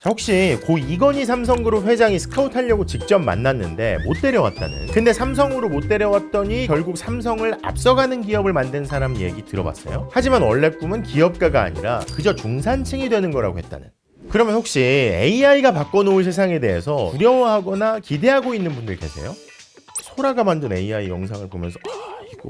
자, 혹시 고 이건희 삼성그룹 회장이 스카우트하려고 직접 만났는데 못 데려왔다는, 근데 삼성으로 못 데려왔더니 결국 삼성을 앞서가는 기업을 만든 사람 얘기 들어봤어요? 하지만 원래 꿈은 기업가가 아니라 그저 중산층이 되는 거라고 했다는. 그러면 혹시 AI가 바꿔놓을 세상에 대해서 두려워하거나 기대하고 있는 분들 계세요? 소라가 만든 AI 영상을 보면서 이거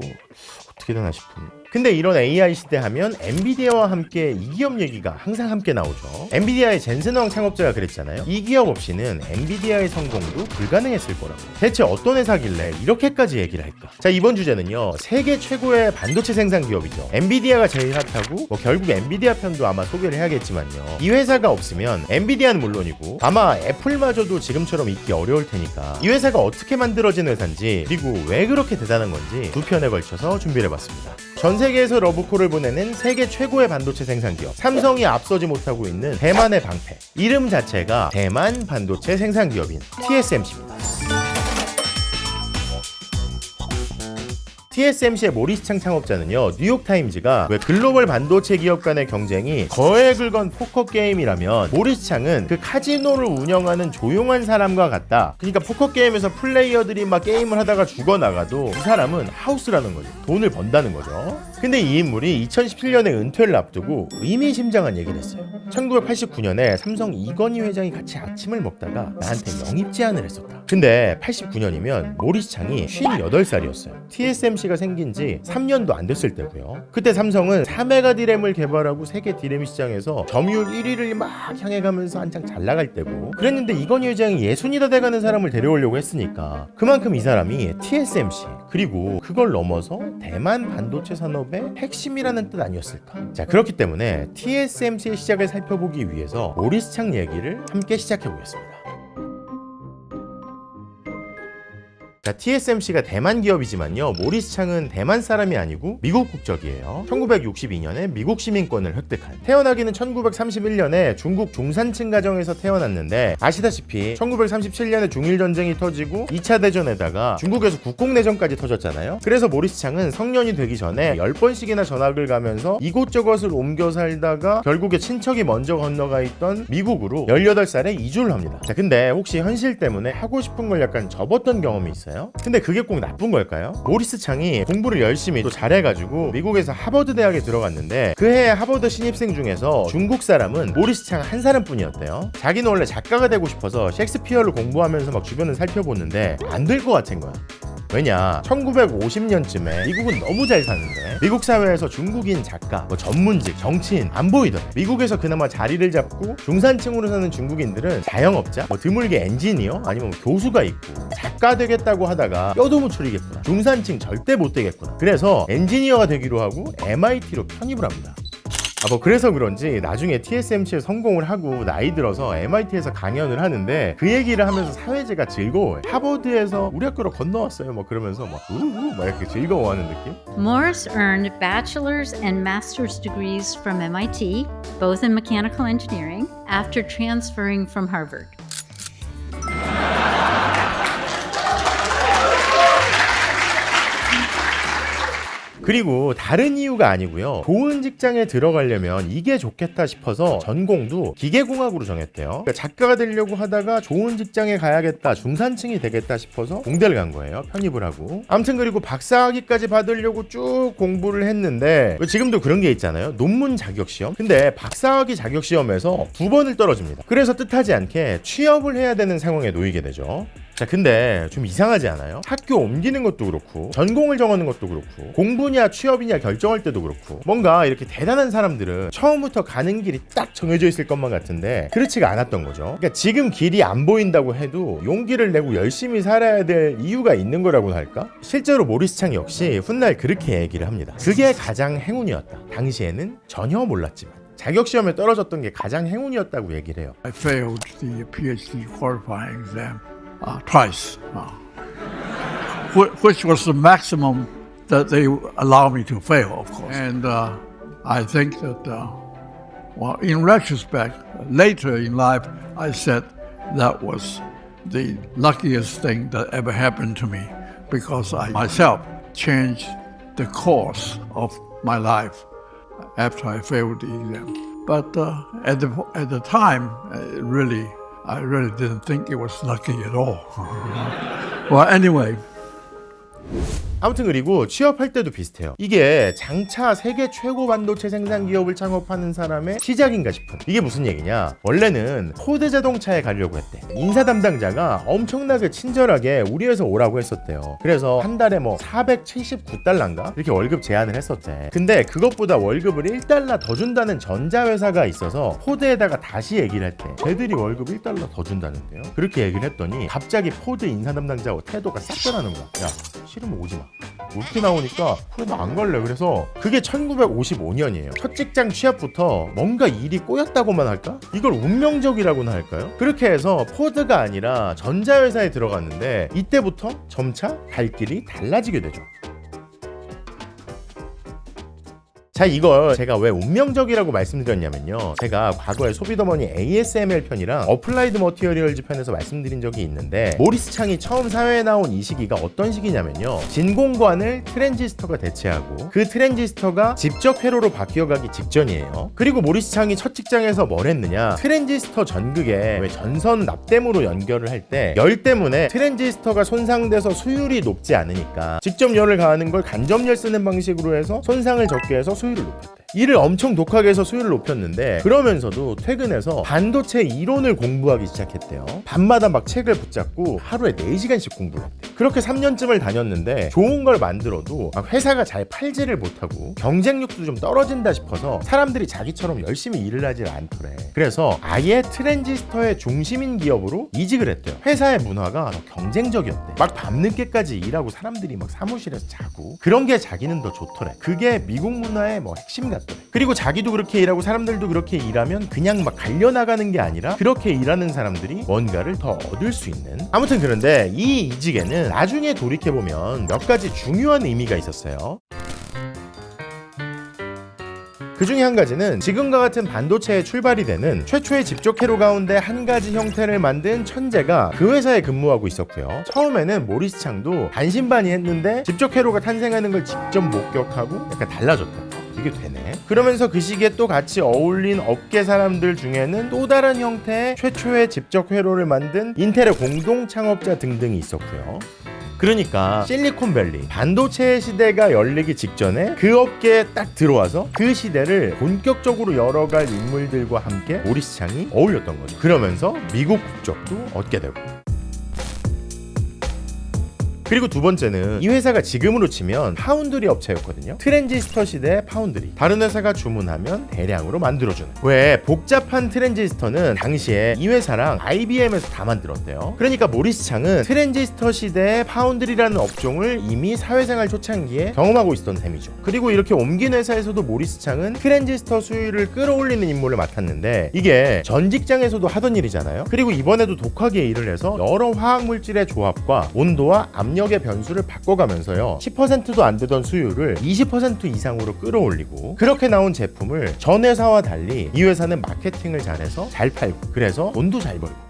어떻게 되나 싶은. 근데 이런 AI 시대 하면 엔비디아와 함께 이 기업 얘기가 항상 함께 나오죠. 엔비디아의 젠슨 황 창업자가 그랬잖아요. 이 기업 없이는 엔비디아의 성공도 불가능했을 거라고. 대체 어떤 회사길래 이렇게까지 얘기를 할까? 자, 이번 주제는요, 세계 최고의 반도체 생산 기업이죠. 엔비디아가 제일 핫하고 결국 엔비디아 편도 아마 소개를 해야겠지만요, 이 회사가 없으면 엔비디아는 물론이고 아마 애플마저도 지금처럼 있기 어려울 테니까 이 회사가 어떻게 만들어진 회사인지, 그리고 왜 그렇게 대단한 건지 두 편에 걸쳐서 준비를 해봤습니다. 전 세계에서 러브콜을 보내는 세계 최고의 반도체 생산 기업, 삼성이 앞서지 못하고 있는 대만의 방패, 이름 자체가 대만 반도체 생산 기업인 TSMC입니다. TSMC의 모리스 창 창업자는요, 뉴욕타임즈가 왜 글로벌 반도체 기업 간의 경쟁이 거액을 건 포커 게임이라면 모리스 창은 그 카지노를 운영하는 조용한 사람과 같다. 그러니까 포커 게임에서 플레이어들이 막 게임을 하다가 죽어나가도 이 사람은 하우스라는 거죠. 돈을 번다는 거죠. 근데 이 인물이 2017년에 은퇴를 앞두고 의미심장한 얘기를 했어요. 1989년에 삼성 이건희 회장이 같이 아침을 먹다가 나한테 영입 제안을 했었다. 근데 89년이면 모리스 창이 58살이었어요. TSMC가 생긴 지 3년도 안 됐을 때고요. 그때 삼성은 4메가 디램을 개발하고 세계 디램 시장에서 점유율 1위를 막 향해 가면서 한창 잘 나갈 때고, 그랬는데 이건희 회장이 60이 다 돼가는 사람을 데려오려고 했으니까 그만큼 이 사람이 TSMC, 그리고 그걸 넘어서 대만 반도체 산업의 핵심이라는 뜻 아니었을까. 자, 그렇기 때문에 TSMC의 시작을 살펴보기 위해서 모리스 창 얘기를 함께 시작해보겠습니다. 자, TSMC가 대만 기업이지만요, 모리스 창은 대만 사람이 아니고 미국 국적이에요. 1962년에 미국 시민권을 획득한, 태어나기는 1931년에 중국 중산층 가정에서 태어났는데, 아시다시피 1937년에 중일전쟁이 터지고 2차 대전에다가 중국에서 국공내전까지 터졌잖아요. 그래서 모리스 창은 성년이 되기 전에 10번씩이나 전학을 가면서 이곳저곳을 옮겨 살다가 결국에 친척이 먼저 건너가 있던 미국으로 18살에 이주를 합니다. 자, 근데 혹시 현실 때문에 하고 싶은 걸 약간 접었던 경험이 있어요? 근데 그게 꼭 나쁜 걸까요? 모리스 창이 공부를 열심히 또 잘해가지고 미국에서 하버드 대학에 들어갔는데, 그 해에 하버드 신입생 중에서 중국 사람은 모리스 창 한 사람뿐이었대요. 자기는 원래 작가가 되고 싶어서 셰익스피어를 공부하면서 막 주변을 살펴보는데 안 될 것 같은 거야. 왜냐, 1950년쯤에 미국은 너무 잘 사는데 미국 사회에서 중국인 작가, 전문직, 정치인 안 보이더래. 미국에서 그나마 자리를 잡고 중산층으로 사는 중국인들은 자영업자, 드물게 엔지니어, 아니면 교수가 있고, 작가 되겠다고 하다가 뼈도무출이겠구나, 중산층 절대 못 되겠구나. 그래서 엔지니어가 되기로 하고 MIT로 편입을 합니다. 그래서 그런지 나중에 TSMC에 성공을 하고 나이 들어서 MIT에서 강연을 하는데, 그 얘기를 하면서 사회제가 즐거워요. 하버드에서 우리 학교로 건너왔어요 그러면서 막 이렇게 즐거워하는 느낌? Morris earned bachelor's and master's degrees from MIT, both in mechanical engineering, after transferring from Harvard. 그리고 다른 이유가 아니고요, 좋은 직장에 들어가려면 이게 좋겠다 싶어서 전공도 기계공학으로 정했대요. 그러니까 작가가 되려고 하다가 좋은 직장에 가야겠다, 중산층이 되겠다 싶어서 공대를 간 거예요. 편입을 하고. 아무튼 그리고 박사학위까지 받으려고 쭉 공부를 했는데, 지금도 그런 게 있잖아요, 논문 자격시험. 근데 박사학위 자격시험에서 2번을 떨어집니다. 그래서 뜻하지 않게 취업을 해야 되는 상황에 놓이게 되죠. 자, 근데 좀 이상하지 않아요? 학교 옮기는 것도 그렇고, 전공을 정하는 것도 그렇고, 공부냐 취업이냐 결정할 때도 그렇고, 뭔가 이렇게 대단한 사람들은 처음부터 가는 길이 딱 정해져 있을 것만 같은데 그렇지가 않았던 거죠. 그러니까 지금 길이 안 보인다고 해도 용기를 내고 열심히 살아야 될 이유가 있는 거라고 할까? 실제로 모리스 창 역시 훗날 그렇게 얘기를 합니다. 그게 가장 행운이었다. 당시에는 전혀 몰랐지만 자격시험에 떨어졌던 게 가장 행운이었다고 얘기를 해요. I failed the PhD qualifying exam twice, which was the maximum that they allow me to fail, of course. And I think that, in retrospect, later in life, I said that was the luckiest thing that ever happened to me, because I myself changed the course of my life after I failed the exam. But at the time, I really didn't think it was lucky at all. Well, anyway. 아무튼 그리고 취업할 때도 비슷해요. 이게 장차 세계 최고 반도체 생산 기업을 창업하는 사람의 시작인가 싶은, 이게 무슨 얘기냐, 원래는 포드 자동차에 가려고 했대. 인사 담당자가 엄청나게 친절하게 우리 회사 오라고 했었대요. 그래서 한 달에 뭐 479달러인가 이렇게 월급 제안을 했었대. 근데 그것보다 월급을 1달러 더 준다는 전자회사가 있어서 포드에다가 다시 얘기를 했대. 쟤들이 월급 1달러 더 준다는데요. 그렇게 얘기를 했더니 갑자기 포드 인사 담당자하고 태도가 싹 변하는 거야. 야, 싫으면 오지 마. 이렇게 나오니까 그래 나 안 갈래. 그래서 그게 1955년이에요. 첫 직장 취업부터 뭔가 일이 꼬였다고만 할까? 이걸 운명적이라고나 할까요? 그렇게 해서 포드가 아니라 전자회사에 들어갔는데 이때부터 점차 갈 길이 달라지게 되죠. 자, 이걸 제가 왜 운명적이라고 말씀드렸냐면요, 제가 과거에 소비더머니 ASML 편이랑 어플라이드 머티리얼즈 편에서 말씀드린 적이 있는데, 모리스 창이 처음 사회에 나온 이 시기가 어떤 시기냐면요, 진공관을 트랜지스터가 대체하고 그 트랜지스터가 집적 회로로 바뀌어가기 직전이에요. 그리고 모리스 창이 첫 직장에서 뭘 했느냐, 트랜지스터 전극에 왜 전선 납땜으로 연결을 할 때 열 때문에 트랜지스터가 손상돼서 수율이 높지 않으니까 직접 열을 가하는 걸 간접열 쓰는 방식으로 해서 손상을 적게 해서 수율을 높였대. 이를 엄청 독하게 해서 수율을 높였는데, 그러면서도 퇴근해서 반도체 이론을 공부하기 시작했대요. 밤마다 막 책을 붙잡고 하루에 4시간씩 공부를 했대. 그렇게 3년쯤을 다녔는데 좋은 걸 만들어도 막 회사가 잘 팔지를 못하고 경쟁력도 좀 떨어진다 싶어서 사람들이 자기처럼 열심히 일을 하질 않더래. 그래서 아예 트랜지스터의 중심인 기업으로 이직을 했대요. 회사의 문화가 더 경쟁적이었대. 막 밤늦게까지 일하고 사람들이 막 사무실에서 자고, 그런 게 자기는 더 좋더래. 그게 미국 문화의 뭐 핵심 같더래. 그리고 자기도 그렇게 일하고 사람들도 그렇게 일하면 그냥 막 갈려나가는 게 아니라 그렇게 일하는 사람들이 뭔가를 더 얻을 수 있는. 아무튼 그런데 이 이직에는 나중에 돌이켜보면 몇 가지 중요한 의미가 있었어요. 그 중에 한 가지는 지금과 같은 반도체의 출발이 되는 최초의 집적 회로 가운데 한 가지 형태를 만든 천재가 그 회사에 근무하고 있었고요. 처음에는 모리스 창도 반신반의했는데 집적 회로가 탄생하는 걸 직접 목격하고 약간 달라졌다. 이게 되네. 그러면서 그 시기에 또 같이 어울린 업계 사람들 중에는 또 다른 형태의 최초의 집적 회로를 만든 인텔의 공동 창업자 등등이 있었고요. 그러니까 실리콘밸리 반도체 시대가 열리기 직전에 그 업계에 딱 들어와서 그 시대를 본격적으로 열어갈 인물들과 함께 모리스 창이 어울렸던 거죠. 그러면서 미국 국적도 얻게 되고. 그리고 두 번째는 이 회사가 지금으로 치면 파운드리 업체였거든요. 트랜지스터 시대의 파운드리. 다른 회사가 주문하면 대량으로 만들어주는. 왜 복잡한 트랜지스터는 당시에 이 회사랑 IBM에서 다 만들었대요. 그러니까 모리스 창은 트랜지스터 시대의 파운드리라는 업종을 이미 사회생활 초창기에 경험하고 있었던 셈이죠. 그리고 이렇게 옮긴 회사에서도 모리스 창은 트랜지스터 수율을 끌어올리는 임무를 맡았는데, 이게 전 직장에서도 하던 일이잖아요. 그리고 이번에도 독하게 일을 해서 여러 화학물질의 조합과 온도와 압력 의 변수를 바꿔가면서요, 10%도 안 되던 수율을 20% 이상으로 끌어올리고, 그렇게 나온 제품을 전 회사와 달리 이 회사는 마케팅을 잘해서 잘 팔고, 그래서 돈도 잘 벌고.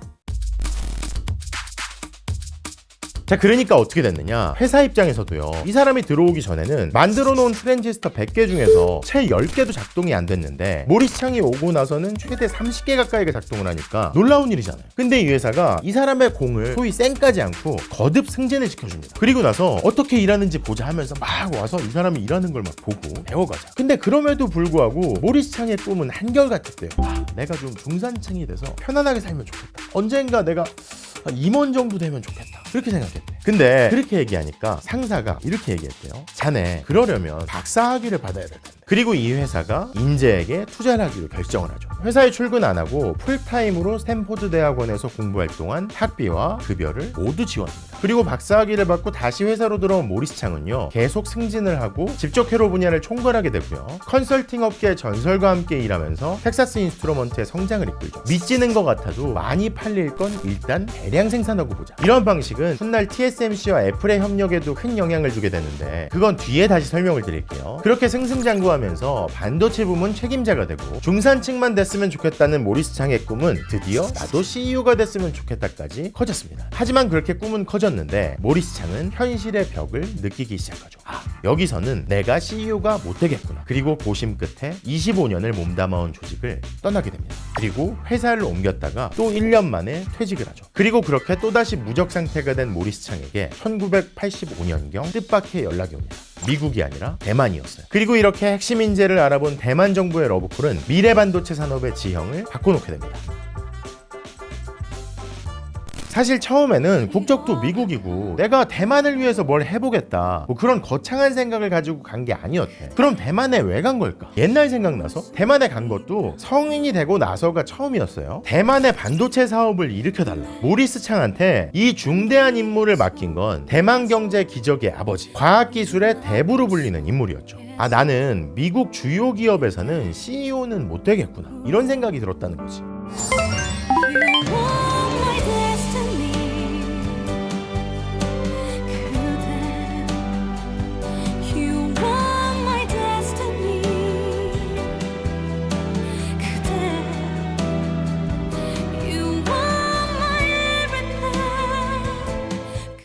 자, 그러니까 어떻게 됐느냐, 회사 입장에서도요, 이 사람이 들어오기 전에는 만들어 놓은 트랜지스터 100개 중에서 채 10개도 작동이 안 됐는데, 모리스 창이 오고 나서는 최대 30개 가까이가 작동을 하니까 놀라운 일이잖아요. 근데 이 회사가 이 사람의 공을 소위 쌩까지 않고 거듭 승진을 시켜줍니다. 그리고 나서 어떻게 일하는지 보자 하면서 막 와서 이 사람이 일하는 걸 막 보고 배워가자. 근데 그럼에도 불구하고 모리스 창의 꿈은 한결같았대요. 내가 좀 중산층이 돼서 편안하게 살면 좋겠다. 언젠가 내가 임원 정도 되면 좋겠다. 그렇게 생각했대. 근데 그렇게 얘기하니까 상사가 이렇게 얘기했대요. 자네 그러려면 박사학위를 받아야 될 텐데. 그리고 이 회사가 인재에게 투자를 하기로 결정을 하죠. 회사에 출근 안 하고 풀타임으로 스탠포드 대학원에서 공부할 동안 학비와 급여를 모두 지원합니다. 그리고 박사학위를 받고 다시 회사로 들어온 모리스 창은요, 계속 승진을 하고 집적 회로 분야를 총괄하게 되고요. 컨설팅 업계 전설과 함께 일하면서 텍사스 인스트루먼트의 성장을 이끌죠. 미치는 것 같아도 많이 팔릴 건 일단 대량 생산하고 보자. 이런 방식은 훗날 TSMC와 애플의 협력에도 큰 영향을 주게 되는데, 그건 뒤에 다시 설명을 드릴게요. 그렇게 승승장구하면서 성장하면서 반도체 부문 책임자가 되고 중산층만 됐으면 좋겠다는 모리스 창의 꿈은 드디어 나도 CEO가 됐으면 좋겠다까지 커졌습니다. 하지만 그렇게 꿈은 커졌는데 모리스 창은 현실의 벽을 느끼기 시작하죠. 여기서는 내가 CEO가 못 되겠구나. 그리고 고심 끝에 25년을 몸담아온 조직을 떠나게 됩니다. 그리고 회사를 옮겼다가 또 1년 만에 퇴직을 하죠. 그리고 그렇게 또다시 무적 상태가 된 모리스 창에게 1985년경 뜻밖의 연락이 옵니다. 미국이 아니라 대만이었어요. 그리고 이렇게 핵심 인재를 알아본 대만 정부의 러브콜은 미래 반도체 산업의 지형을 바꿔놓게 됩니다. 사실 처음에는 국적도 미국이고 내가 대만을 위해서 뭘 해보겠다 뭐 그런 거창한 생각을 가지고 간 게 아니었대. 그럼 대만에 왜 간 걸까? 옛날 생각나서 대만에 간 것도 성인이 되고 나서가 처음이었어요. 대만의 반도체 사업을 일으켜달라. 모리스 창한테 이 중대한 임무를 맡긴 건 대만 경제 기적의 아버지, 과학기술의 대부로 불리는 인물이었죠. 나는 미국 주요 기업에서는 CEO는 못 되겠구나 이런 생각이 들었다는 거지.